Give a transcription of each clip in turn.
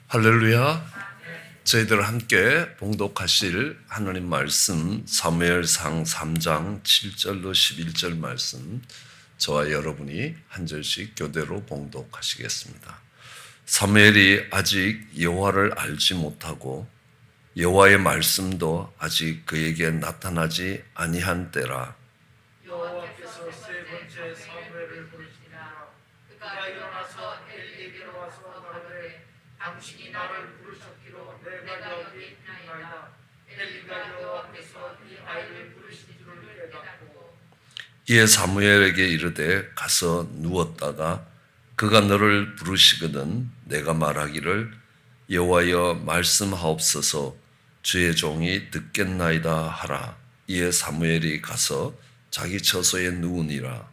할렐루야. 저희들 함께 봉독하실 하나님 말씀 사무엘상 3장 7절로 11절 말씀, 저와 여러분이 한 절씩 교대로 봉독하시겠습니다. 사무엘이 아직 여호와를 알지 못하고 여호와의 말씀도 아직 그에게 나타나지 아니한 때라. 여호와께서 세 번째 사무엘을 부르시니라. 그가 일어나서 엘리에게로 와서 가로되 당신이 나를 부르셨기로 내가 여기 있나이다. 엘리가 여호와께서 이 아이를 부르신 줄을 깨닫고 이에 사무엘에게 이르되 가서 누웠다가 그가 너를 부르시거든 내가 말하기를 여호와여 말씀하옵소서 주의 종이 듣겠나이다 하라. 이에 사무엘이 가서 자기 처소에 누우니라.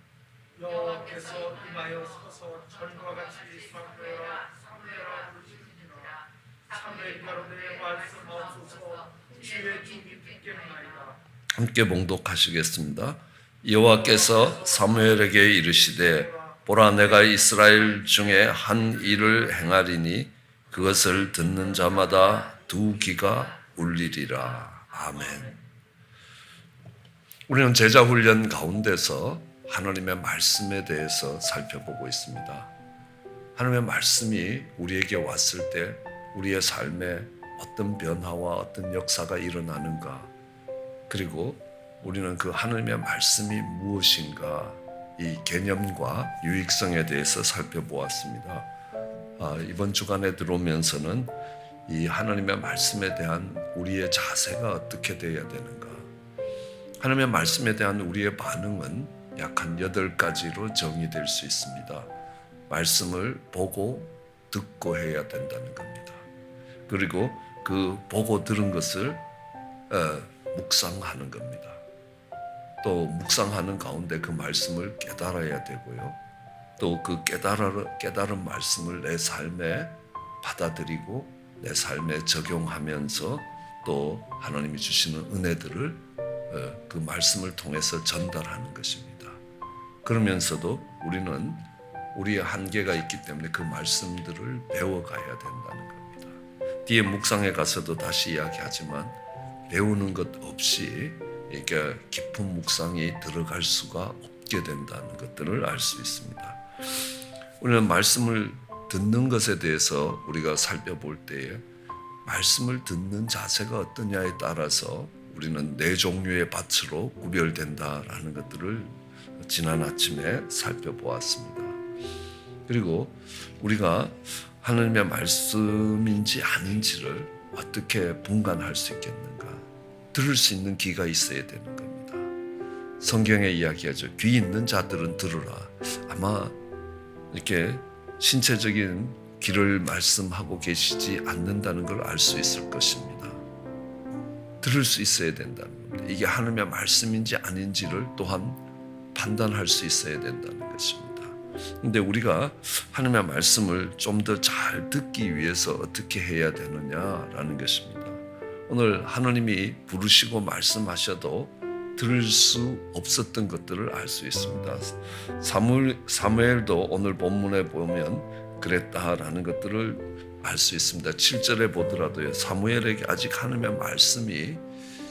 여호와께서 임하여 서서 전과 같이 사무엘아 사무엘아 부르시니라. 사무엘이 가로되 말씀하옵소서 주의 종이 듣겠나이다. 함께 봉독하시겠습니다. 여호와께서 사무엘에게 이르시되 보라 내가 이스라엘 중에 한 일을 행하리니 그것을 듣는 자마다 두 귀가 울리리라. 아멘. 우리는 제자훈련 가운데서 하나님의 말씀에 대해서 살펴보고 있습니다. 하나님의 말씀이 우리에게 왔을 때 우리의 삶에 어떤 변화와 어떤 역사가 일어나는가, 그리고 우리는 그 하나님의 말씀이 무엇인가, 이 개념과 유익성에 대해서 살펴보았습니다. 이번 주간에 들어오면서는 이 하나님의 말씀에 대한 우리의 자세가 어떻게 되어야 되는가, 하나님의 말씀에 대한 우리의 반응은 약 한 8가지로 정의될 수 있습니다. 말씀을 보고 듣고 해야 된다는 겁니다. 그리고 그 보고 들은 것을 묵상하는 겁니다. 또 묵상하는 가운데 그 말씀을 깨달아야 되고요. 또 그 깨달은 말씀을 내 삶에 받아들이고 내 삶에 적용하면서 또 하나님이 주시는 은혜들을 그 말씀을 통해서 전달하는 것입니다. 그러면서도 우리는 우리의 한계가 있기 때문에 그 말씀들을 배워가야 된다는 겁니다. 뒤에 묵상에 가서도 다시 이야기하지만 배우는 것 없이 이렇게 깊은 묵상이 들어갈 수가 없게 된다는 것들을 알 수 있습니다. 우리는 말씀을 듣는 것에 대해서 우리가 살펴볼 때에 말씀을 듣는 자세가 어떠냐에 따라서 우리는 4종류의 밭으로 구별된다라는 것들을 지난 아침에 살펴보았습니다. 그리고 우리가 하나님의 말씀인지 아닌지를 어떻게 분간할 수 있겠는가? 들을 수 있는 귀가 있어야 되는 겁니다. 성경에 이야기하죠. 귀 있는 자들은 들으라. 아마 이렇게 신체적인 귀를 말씀하고 계시지 않는다는 걸 알 수 있을 것입니다. 들을 수 있어야 된다는 겁니다. 이게 하나님의 말씀인지 아닌지를 또한 판단할 수 있어야 된다는 것입니다. 그런데 우리가 하나님의 말씀을 좀 더 잘 듣기 위해서 어떻게 해야 되느냐라는 것입니다. 오늘 하나님이 부르시고 말씀하셔도 들을 수 없었던 것들을 알 수 있습니다. 사무엘도 오늘 본문에 보면 그랬다라는 것들을 알 수 있습니다. 7절에 보더라도요, 사무엘에게 아직 하나님의 말씀이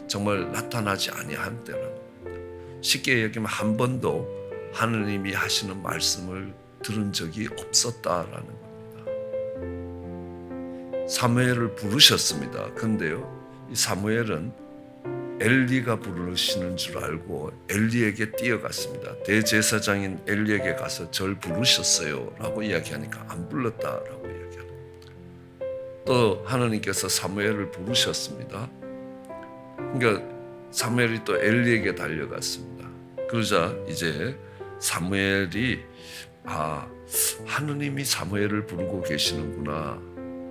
정말 나타나지 아니한 때라는 겁니다. 쉽게 얘기하면 한 번도 하나님이 하시는 말씀을 들은 적이 없었다라는 겁니다. 사무엘을 부르셨습니다. 그런데요, 이 사무엘은 엘리가 부르시는 줄 알고 엘리에게 뛰어갔습니다. 대제사장인 엘리에게 가서 절 부르셨어요 라고 이야기하니까 안 불렀다라고 이야기합니다. 또 하나님께서 사무엘을 부르셨습니다. 그러니까 사무엘이 또 엘리에게 달려갔습니다. 그러자 이제 사무엘이 하나님이 사무엘을 부르고 계시는구나,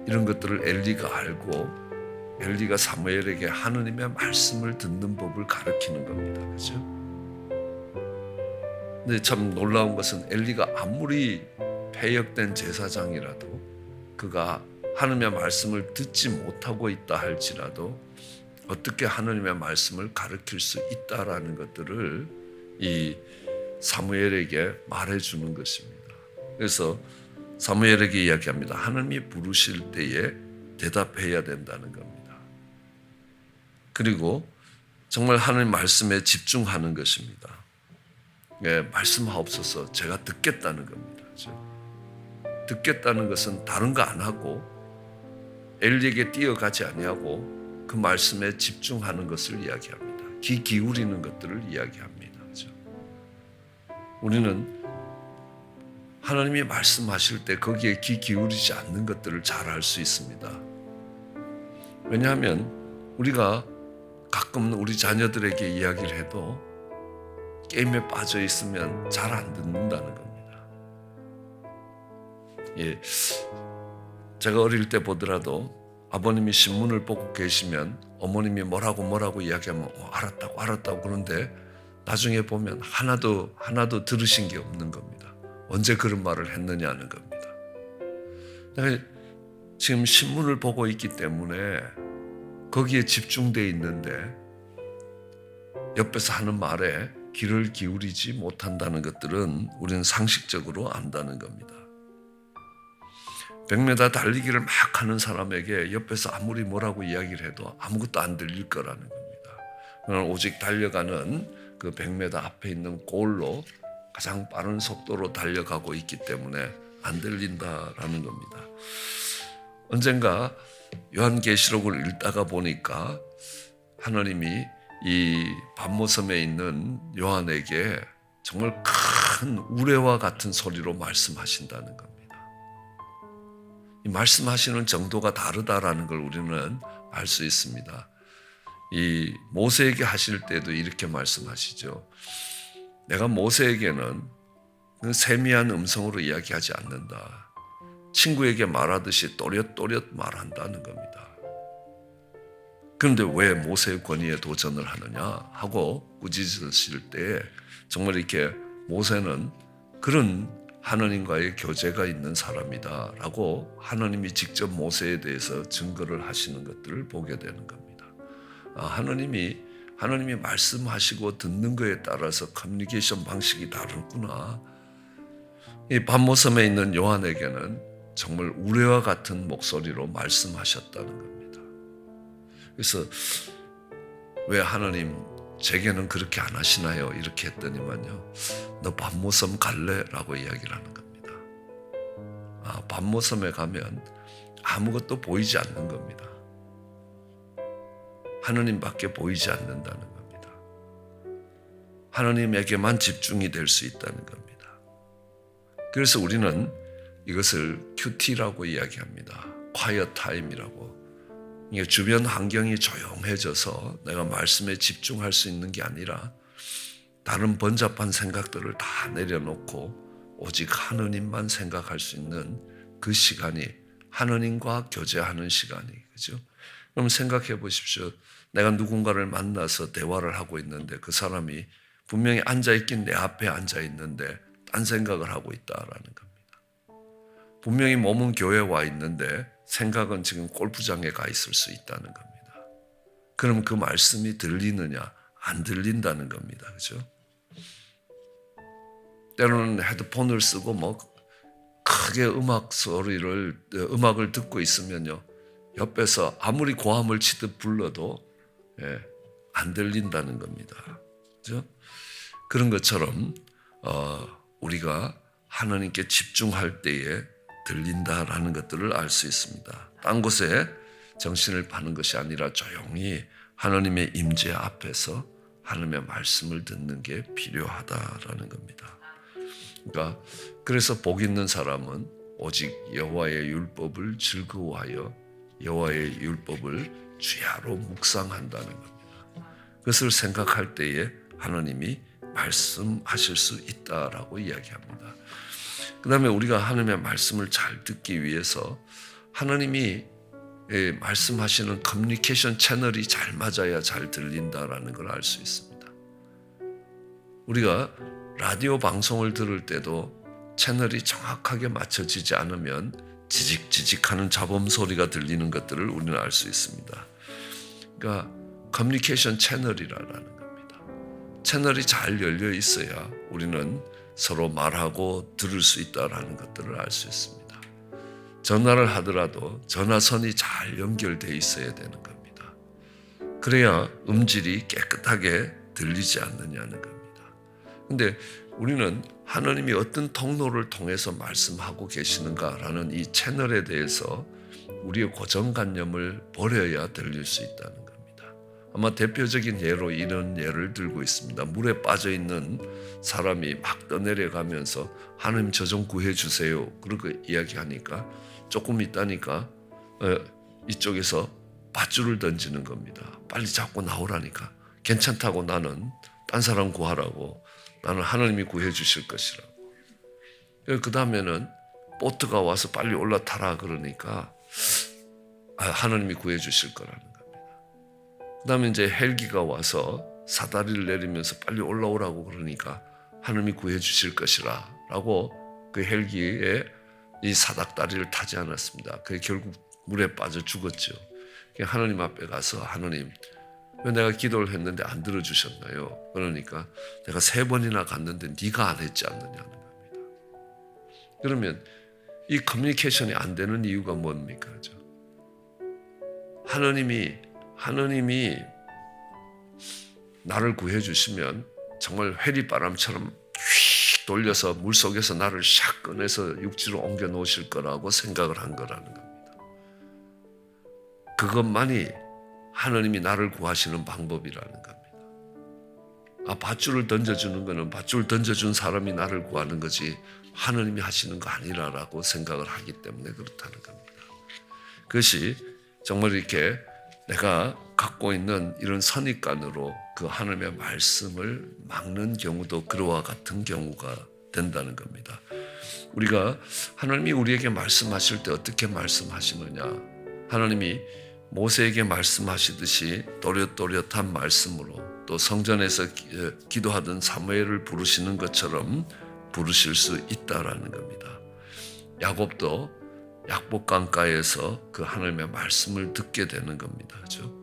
이런 것들을 엘리가 알고 엘리가 사무엘에게 하나님의 말씀을 듣는 법을 가르치는 겁니다. 그렇죠? 근데 참 놀라운 것은 엘리가 아무리 패역된 제사장이라도 그가 하나님의 말씀을 듣지 못하고 있다 할지라도 어떻게 하나님의 말씀을 가르칠 수 있다라는 것들을 이 사무엘에게 말해주는 것입니다. 그래서 사무엘에게 이야기합니다. 하나님이 부르실 때에 대답해야 된다는 겁니다. 그리고 정말 하나님 말씀에 집중하는 것입니다. 예, 말씀하옵소서 제가 듣겠다는 겁니다. 그렇죠? 듣겠다는 것은 다른 거 안 하고 엘리에게 뛰어가지 아니하고 그 말씀에 집중하는 것을 이야기합니다. 귀 기울이는 것들을 이야기합니다. 그렇죠? 우리는 하나님이 말씀하실 때 거기에 귀 기울이지 않는 것들을 잘 알 수 있습니다. 왜냐하면 우리가 가끔 우리 자녀들에게 이야기를 해도 게임에 빠져 있으면 잘 안 듣는다는 겁니다. 예, 제가 어릴 때 보더라도 아버님이 신문을 보고 계시면 어머님이 뭐라고 이야기하면 알았다고 그런데 나중에 보면 하나도 들으신 게 없는 겁니다. 언제 그런 말을 했느냐는 겁니다. 내가 지금 신문을 보고 있기 때문에 거기에 집중되어 있는데 옆에서 하는 말에 귀를 기울이지 못한다는 것들은 우리는 상식적으로 안다는 겁니다. 100m 달리기를 막 하는 사람에게 옆에서 아무리 뭐라고 이야기를 해도 아무것도 안 들릴 거라는 겁니다. 그건 오직 달려가는 그 100m 앞에 있는 골로 가장 빠른 속도로 달려가고 있기 때문에 안 들린다라는 겁니다. 언젠가 요한계시록을 읽다가 보니까 하나님이 이 반모섬에 있는 요한에게 정말 큰 우레와 같은 소리로 말씀하신다는 겁니다. 이 말씀하시는 정도가 다르다라는 걸 우리는 알 수 있습니다. 이 모세에게 하실 때도 이렇게 말씀하시죠. 내가 모세에게는 그 세미한 음성으로 이야기하지 않는다. 친구에게 말하듯이 또렷또렷 말한다는 겁니다. 그런데 왜 모세의 권위에 도전을 하느냐 하고 꾸짖으실 때 정말 이렇게 모세는 그런 하나님과의 교제가 있는 사람이다 라고 하나님이 직접 모세에 대해서 증거를 하시는 것들을 보게 되는 겁니다. 하나님이 말씀하시고 듣는 거에 따라서 커뮤니케이션 방식이 다르구나. 이 반모섬에 있는 요한에게는 정말 우레와 같은 목소리로 말씀하셨다는 겁니다. 그래서 왜 하나님 제게는 그렇게 안 하시나요? 이렇게 했더니만요. 너 반모섬 갈래? 라고 이야기를 하는 겁니다. 반모섬에 가면 아무것도 보이지 않는 겁니다. 하나님밖에 보이지 않는다는 겁니다. 하나님에게만 집중이 될 수 있다는 겁니다. 그래서 우리는 이것을 큐티라고 이야기합니다. quiet time이라고. 이게 주변 환경이 조용해져서 내가 말씀에 집중할 수 있는 게 아니라 다른 번잡한 생각들을 다 내려놓고 오직 하느님만 생각할 수 있는 그 시간이 하느님과 교제하는 시간이, 그죠? 그럼 생각해 보십시오. 내가 누군가를 만나서 대화를 하고 있는데 그 사람이 분명히 앉아있긴 내 앞에 앉아있는데 딴 생각을 하고 있다라는 겁니다. 분명히 몸은 교회에 와 있는데 생각은 지금 골프장에 가 있을 수 있다는 겁니다. 그럼 그 말씀이 들리느냐? 안 들린다는 겁니다. 그죠? 때로는 헤드폰을 쓰고 크게 음악을 듣고 있으면요. 옆에서 아무리 고함을 치듯 불러도 안 들린다는 겁니다. 그죠? 그런 것처럼 우리가 하나님께 집중할 때에 들린다라는 것들을 알 수 있습니다. 딴 곳에 정신을 파는 것이 아니라 조용히 하나님의 임재 앞에서 하나님의 말씀을 듣는 게 필요하다라는 겁니다. 그러니까 그래서 복 있는 사람은 오직 여호와의 율법을 즐거워하여 여호와의 율법을 주야로 묵상한다는 겁니다. 그것을 생각할 때에 하나님이 말씀하실 수 있다라고 이야기합니다. 그 다음에 우리가 하나님의 말씀을 잘 듣기 위해서 하나님이 말씀하시는 커뮤니케이션 채널이 잘 맞아야 잘 들린다라는 걸 알 수 있습니다. 우리가 라디오 방송을 들을 때도 채널이 정확하게 맞춰지지 않으면 지직지직하는 잡음 소리가 들리는 것들을 우리는 알 수 있습니다. 그러니까 커뮤니케이션 채널이라는 겁니다. 채널이 잘 열려 있어야 우리는 서로 말하고 들을 수 있다라는 것들을 알 수 있습니다. 전화를 하더라도 전화선이 잘 연결되어 있어야 되는 겁니다. 그래야 음질이 깨끗하게 들리지 않느냐는 겁니다. 근데 우리는 하나님이 어떤 통로를 통해서 말씀하고 계시는가라는 이 채널에 대해서 우리의 고정관념을 버려야 들릴 수 있다는 겁니다. 아마 대표적인 예로 이런 예를 들고 있습니다. 물에 빠져있는 사람이 막 떠내려가면서 하나님 저 좀 구해주세요. 그렇게 이야기하니까 조금 있다니까 이쪽에서 밧줄을 던지는 겁니다. 빨리 잡고 나오라니까. 괜찮다고 나는 딴 사람 구하라고. 나는 하나님이 구해주실 것이라고. 그 다음에는 보트가 와서 빨리 올라타라 그러니까 하나님이 구해주실 거라는 겁니다. 그 다음에 이제 헬기가 와서 사다리를 내리면서 빨리 올라오라고 그러니까 하나님이 구해주실 것이라 라고 그 헬기에 이 사닥다리를 타지 않았습니다. 그게 결국 물에 빠져 죽었죠. 하나님 앞에 가서 하나님 왜 내가 기도를 했는데 안 들어주셨나요? 그러니까 내가 3번이나 갔는데 네가 안 했지 않느냐는 겁니다. 그러면 이 커뮤니케이션이 안 되는 이유가 뭡니까? 하나님이 나를 구해주시면 정말 회리바람처럼 휙 돌려서 물속에서 나를 샥 꺼내서 육지로 옮겨 놓으실 거라고 생각을 한 거라는 겁니다. 그것만이 하나님이 나를 구하시는 방법이라는 겁니다. 밧줄을 던져주는 거는 밧줄 던져준 사람이 나를 구하는 거지 하나님이 하시는 거 아니라고 생각을 하기 때문에 그렇다는 겁니다. 그것이 정말 이렇게 내가 갖고 있는 이런 선입관으로 그 하나님의 말씀을 막는 경우도 그와 같은 경우가 된다는 겁니다. 우리가 하나님이 우리에게 말씀하실 때 어떻게 말씀하시느냐? 하나님이 모세에게 말씀하시듯이 또렷또렷한 말씀으로 또 성전에서 기도하던 사무엘을 부르시는 것처럼 부르실 수 있다라는 겁니다. 야곱도 약복강가에서 그 하나님의 말씀을 듣게 되는 겁니다. 그렇죠?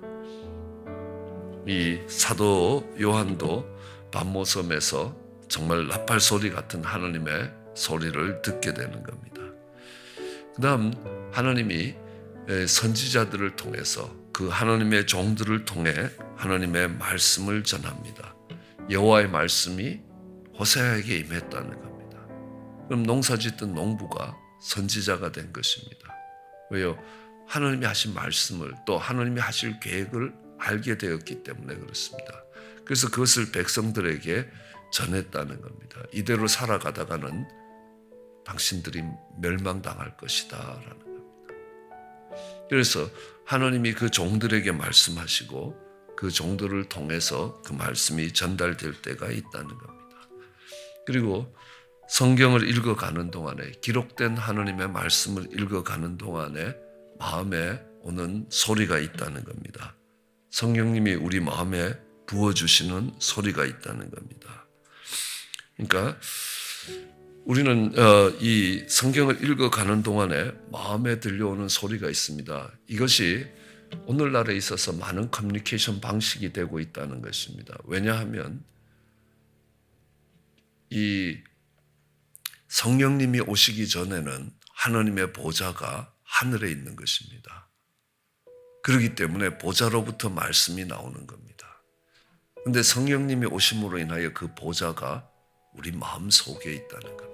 이 사도 요한도 밤모섬에서 정말 나팔 소리 같은 하나님의 소리를 듣게 되는 겁니다. 그 다음 하나님이 선지자들을 통해서 그 하나님의 종들을 통해 하나님의 말씀을 전합니다. 여호와의 말씀이 호세아에게 임했다는 겁니다. 그럼 농사짓던 농부가 선지자가 된 것입니다. 왜요? 하나님이 하신 말씀을 또 하나님이 하실 계획을 알게 되었기 때문에 그렇습니다. 그래서 그것을 백성들에게 전했다는 겁니다. 이대로 살아가다가는 당신들이 멸망당할 것이다 라는 겁니다. 그래서 하나님이 그 종들에게 말씀하시고 그 종들을 통해서 그 말씀이 전달될 때가 있다는 겁니다. 그리고 성경을 읽어가는 동안에 기록된 하나님의 말씀을 읽어가는 동안에 마음에 오는 소리가 있다는 겁니다. 성령님이 우리 마음에 부어주시는 소리가 있다는 겁니다. 그러니까 우리는 이 성경을 읽어가는 동안에 마음에 들려오는 소리가 있습니다. 이것이 오늘날에 있어서 많은 커뮤니케이션 방식이 되고 있다는 것입니다. 왜냐하면 이 성령님이 오시기 전에는 하나님의 보좌가 하늘에 있는 것입니다. 그렇기 때문에 보좌로부터 말씀이 나오는 겁니다. 그런데 성령님이 오심으로 인하여 그 보좌가 우리 마음 속에 있다는 겁니다.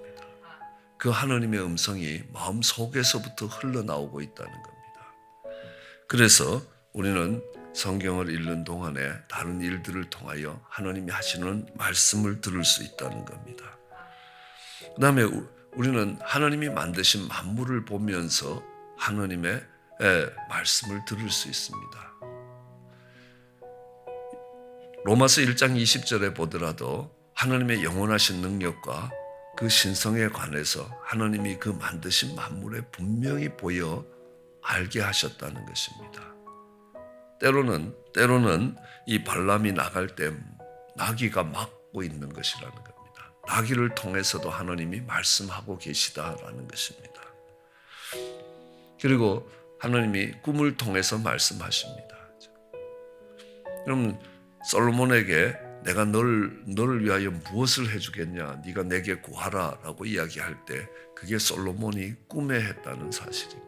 그 하나님의 음성이 마음 속에서부터 흘러나오고 있다는 겁니다. 그래서 우리는 성경을 읽는 동안에 다른 일들을 통하여 하나님이 하시는 말씀을 들을 수 있다는 겁니다. 그 다음에 우리는 하나님이 만드신 만물을 보면서 하나님의 말씀을 들을 수 있습니다. 로마서 1장 20절에 보더라도 하나님의 영원하신 능력과 그 신성에 관해서 하나님이 그 만드신 만물에 분명히 보여 알게 하셨다는 것입니다. 때로는 이 발람이 나갈 때 나귀가 막고 있는 것이라는 겁니다. 나귀를 통해서도 하나님이 말씀하고 계시다라는 것입니다. 그리고 하나님이 꿈을 통해서 말씀하십니다. 여러분 솔로몬에게 내가 너를 위하여 무엇을 해주겠냐? 네가 내게 구하라 라고 이야기할 때 그게 솔로몬이 꿈에 했다는 사실입니다.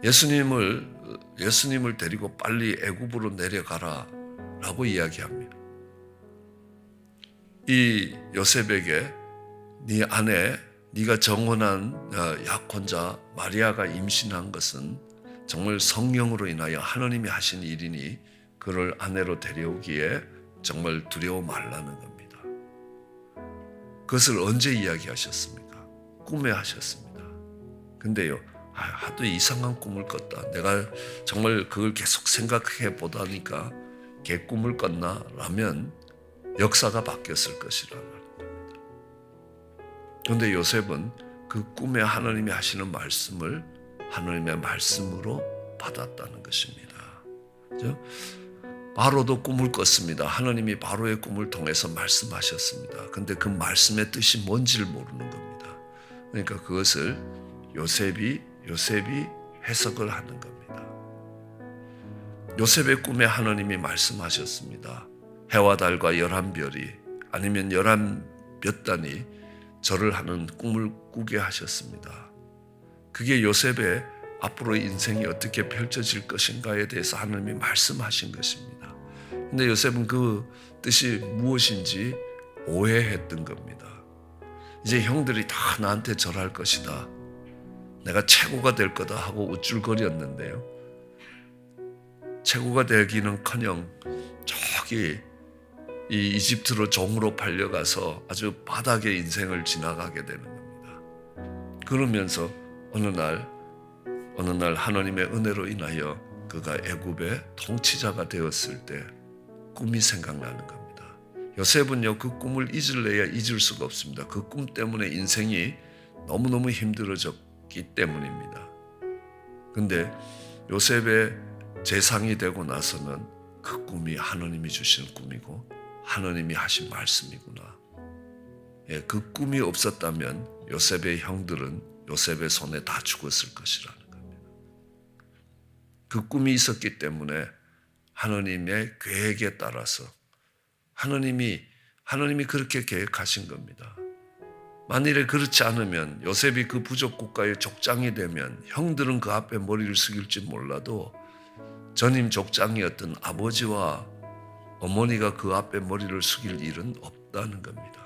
예수님을 데리고 빨리 애굽으로 내려가라 라고 이야기합니다. 이 요셉에게 네 아내, 네가 정혼한 약혼자 마리아가 임신한 것은 정말 성령으로 인하여 하나님이 하신 일이니 그를 아내로 데려오기에 정말 두려워 말라는 겁니다. 그것을 언제 이야기하셨습니까? 꿈에 하셨습니다. 근데요, 하도 이상한 꿈을 꿨다. 내가 정말 그걸 계속 생각해 보다니까 개꿈을 꿨나? 라면 역사가 바뀌었을 것이라는 겁니다. 그런데 요셉은 그 꿈에 하나님이 하시는 말씀을 하나님의 말씀으로 받았다는 것입니다. 그렇죠? 바로도 꿈을 꿨습니다. 하나님이 바로의 꿈을 통해서 말씀하셨습니다. 그런데 그 말씀의 뜻이 뭔지를 모르는 겁니다. 그러니까 그것을 요셉이 해석을 하는 겁니다. 요셉의 꿈에 하나님이 말씀하셨습니다. 해와 달과 11별이 아니면 11몇 절을 하는 꿈을 꾸게 하셨습니다. 그게 요셉의 앞으로 인생이 어떻게 펼쳐질 것인가에 대해서 하나님이 말씀하신 것입니다. 근데 요셉은 그 뜻이 무엇인지 오해했던 겁니다. 이제 형들이 다 나한테 절할 것이다. 내가 최고가 될 거다 하고 우쭐거렸는데요. 최고가 되기는커녕 저기 이 이집트로 종으로 팔려가서 아주 바닥의 인생을 지나가게 되는 겁니다. 그러면서 어느 날 하나님의 은혜로 인하여 그가 애굽의 통치자가 되었을 때 꿈이 생각나는 겁니다. 요셉은요, 그 꿈을 잊을래야 잊을 수가 없습니다. 그 꿈 때문에 인생이 너무너무 힘들어졌기 때문입니다. 근데 요셉의 재상이 되고 나서는 그 꿈이 하나님이 주신 꿈이고 하나님이 하신 말씀이구나. 그 꿈이 없었다면 요셉의 형들은 요셉의 손에 다 죽었을 것이라는 겁니다. 그 꿈이 있었기 때문에 하나님의 계획에 따라서 하나님이 그렇게 계획하신 겁니다. 만일에 그렇지 않으면 요셉이 그 부족 국가의 족장이 되면 형들은 그 앞에 머리를 숙일지 몰라도 전임 족장이었던 아버지와 어머니가 그 앞에 머리를 숙일 일은 없다는 겁니다.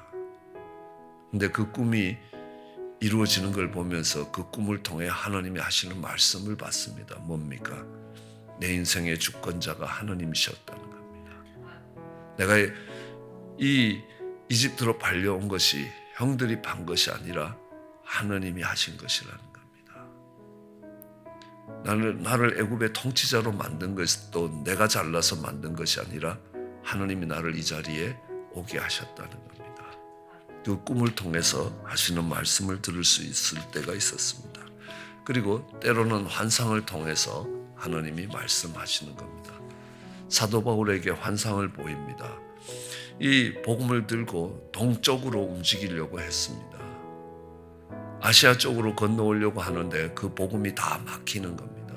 근데 그 꿈이 이루어지는 걸 보면서 그 꿈을 통해 하나님이 하시는 말씀을 받습니다. 뭡니까? 내 인생의 주권자가 하나님이셨다는 겁니다. 내가 이 이집트로 팔려온 것이 형들이 판 것이 아니라 하나님이 하신 것이라는 겁니다. 나를 애굽의 통치자로 만든 것도 내가 잘나서 만든 것이 아니라 하나님이 나를 이 자리에 오게 하셨다는 겁니다. 그 꿈을 통해서 하시는 말씀을 들을 수 있을 때가 있었습니다. 그리고 때로는 환상을 통해서 하나님이 말씀하시는 겁니다. 사도 바울에게 환상을 보입니다. 이 복음을 들고 동쪽으로 움직이려고 했습니다. 아시아 쪽으로 건너오려고 하는데 그 복음이 다 막히는 겁니다.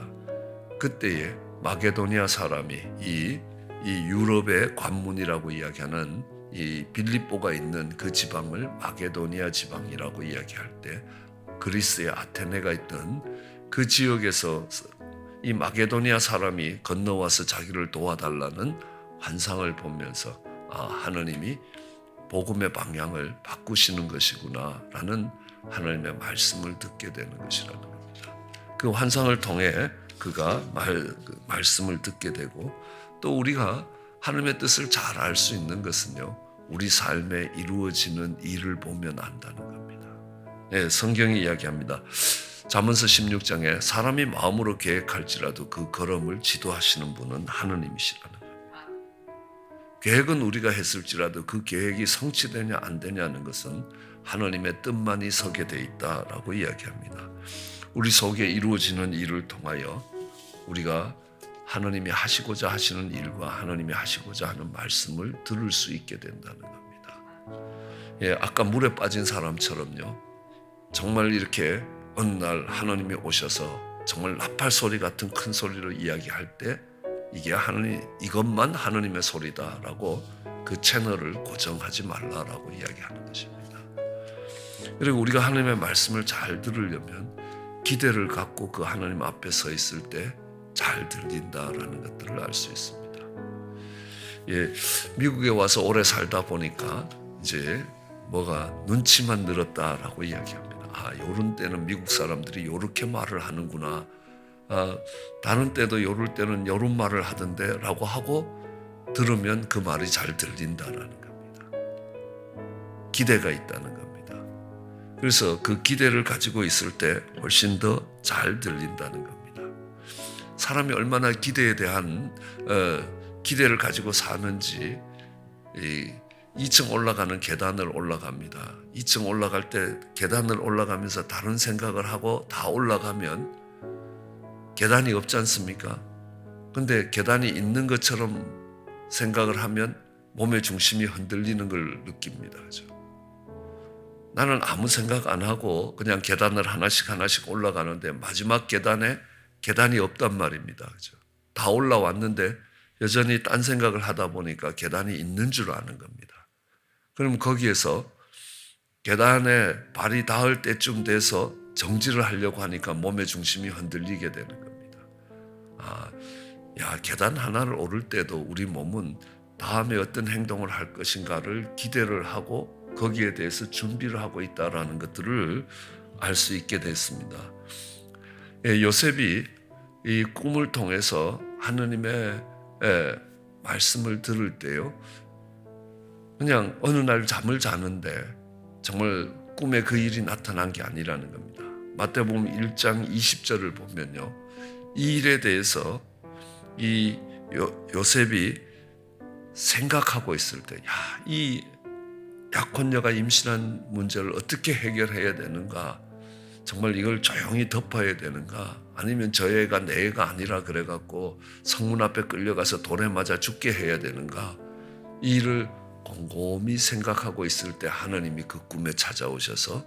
그때에 마게도니아 사람이 이 유럽의 관문이라고 이야기하는 이 빌립보가 있는 그 지방을 마게도니아 지방이라고 이야기할 때 그리스의 아테네가 있던 그 지역에서 이 마게도니아 사람이 건너와서 자기를 도와달라는 환상을 보면서 하나님이 복음의 방향을 바꾸시는 것이구나 라는 하나님의 말씀을 듣게 되는 것이라는 겁니다. 그 환상을 통해 그가 말씀을 듣게 되고 또 우리가 하나님의 뜻을 잘 알 수 있는 것은요, 우리 삶에 이루어지는 일을 보면 안다는 겁니다. 네, 성경이 이야기합니다. 잠언서 16장에 사람이 마음으로 계획할지라도 그 걸음을 지도하시는 분은 하나님이시라는 겁니다. 계획은 우리가 했을지라도 그 계획이 성취되냐 안 되냐는 것은 하나님의 뜻만이 서게 돼 있다라고 이야기합니다. 우리 속에 이루어지는 일을 통하여 우리가 하나님이 하시고자 하시는 일과 하나님이 하시고자 하는 말씀을 들을 수 있게 된다는 겁니다. 아까 물에 빠진 사람처럼요, 정말 이렇게 어느 날 하나님이 오셔서 정말 나팔 소리 같은 큰 소리로 이야기할 때 이게 하나님, 이것만 하나님의 소리다라고 그 채널을 고정하지 말라라고 이야기하는 것입니다. 그리고 우리가 하나님의 말씀을 잘 들으려면 기대를 갖고 그 하나님 앞에 서 있을 때 잘 들린다라는 것들을 알 수 있습니다. 예, 미국에 와서 오래 살다 보니까 이제 뭐가 눈치만 늘었다라고 이야기합니다. 요런 때는 미국 사람들이 요렇게 말을 하는구나. 다른 때도 요럴 때는 요런 말을 하던데 라고 하고 들으면 그 말이 잘 들린다라는 겁니다. 기대가 있다는 겁니다. 그래서 그 기대를 가지고 있을 때 훨씬 더 잘 들린다는 겁니다. 사람이 얼마나 기대에 대한 기대를 가지고 사는지 2층 올라가는 계단을 올라갑니다. 2층 올라갈 때 계단을 올라가면서 다른 생각을 하고 다 올라가면 계단이 없지 않습니까? 근데 계단이 있는 것처럼 생각을 하면 몸의 중심이 흔들리는 걸 느낍니다. 그죠? 나는 아무 생각 안 하고 그냥 계단을 하나씩 올라가는데 마지막 계단에 계단이 없단 말입니다. 그죠? 다 올라왔는데 여전히 딴 생각을 하다 보니까 계단이 있는 줄 아는 겁니다. 그럼 거기에서 계단에 발이 닿을 때쯤 돼서 정지를 하려고 하니까 몸의 중심이 흔들리게 되는 겁니다. 계단 하나를 오를 때도 우리 몸은 다음에 어떤 행동을 할 것인가를 기대를 하고 거기에 대해서 준비를 하고 있다라는 것들을 알 수 있게 됐습니다. 요셉이 이 꿈을 통해서 하느님의 말씀을 들을 때요, 그냥 어느 날 잠을 자는데 정말 꿈에 그 일이 나타난 게 아니라는 겁니다. 마태복음 1장 20절을 보면요, 이 일에 대해서 이 요셉이 생각하고 있을 때, 이 약혼녀가 임신한 문제를 어떻게 해결해야 되는가, 정말 이걸 조용히 덮어야 되는가, 아니면 저 애가 내 애가 아니라 그래갖고 성문 앞에 끌려가서 돌에 맞아 죽게 해야 되는가, 이 일을 곰곰이 생각하고 있을 때 하나님이 그 꿈에 찾아오셔서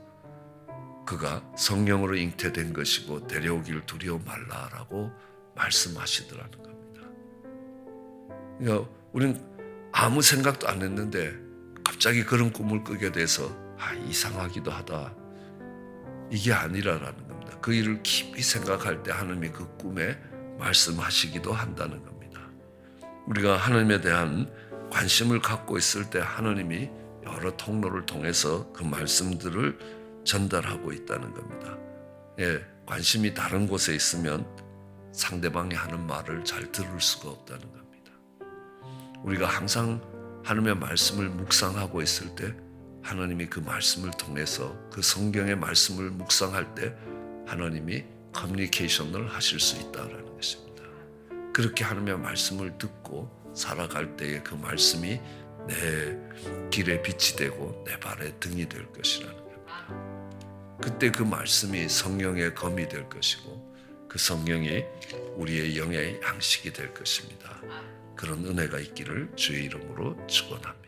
그가 성령으로 잉태된 것이고 데려오기를 두려워 말라라고 말씀하시더라는 겁니다. 그러니까 우리는 아무 생각도 안 했는데 갑자기 그런 꿈을 꾸게 돼서 이상하기도 하다, 이게 아니라라는 겁니다. 그 일을 깊이 생각할 때 하나님이 그 꿈에 말씀하시기도 한다는 겁니다. 우리가 하나님에 대한 관심을 갖고 있을 때 하나님이 여러 통로를 통해서 그 말씀들을 전달하고 있다는 겁니다. 관심이 다른 곳에 있으면 상대방이 하는 말을 잘 들을 수가 없다는 겁니다. 우리가 항상 하나님의 말씀을 묵상하고 있을 때 하나님이 그 말씀을 통해서 그 성경의 말씀을 묵상할 때 하나님이 커뮤니케이션을 하실 수 있다는 것입니다. 그렇게 하나님의 말씀을 듣고 살아갈 때에 그 말씀이 내 길에 빛이 되고 내 발에 등이 될 것이라는 겁니다. 그때 그 말씀이 성령의 검이 될 것이고 그 성령이 우리의 영의 양식이 될 것입니다. 그런 은혜가 있기를 주의 이름으로 축원합니다.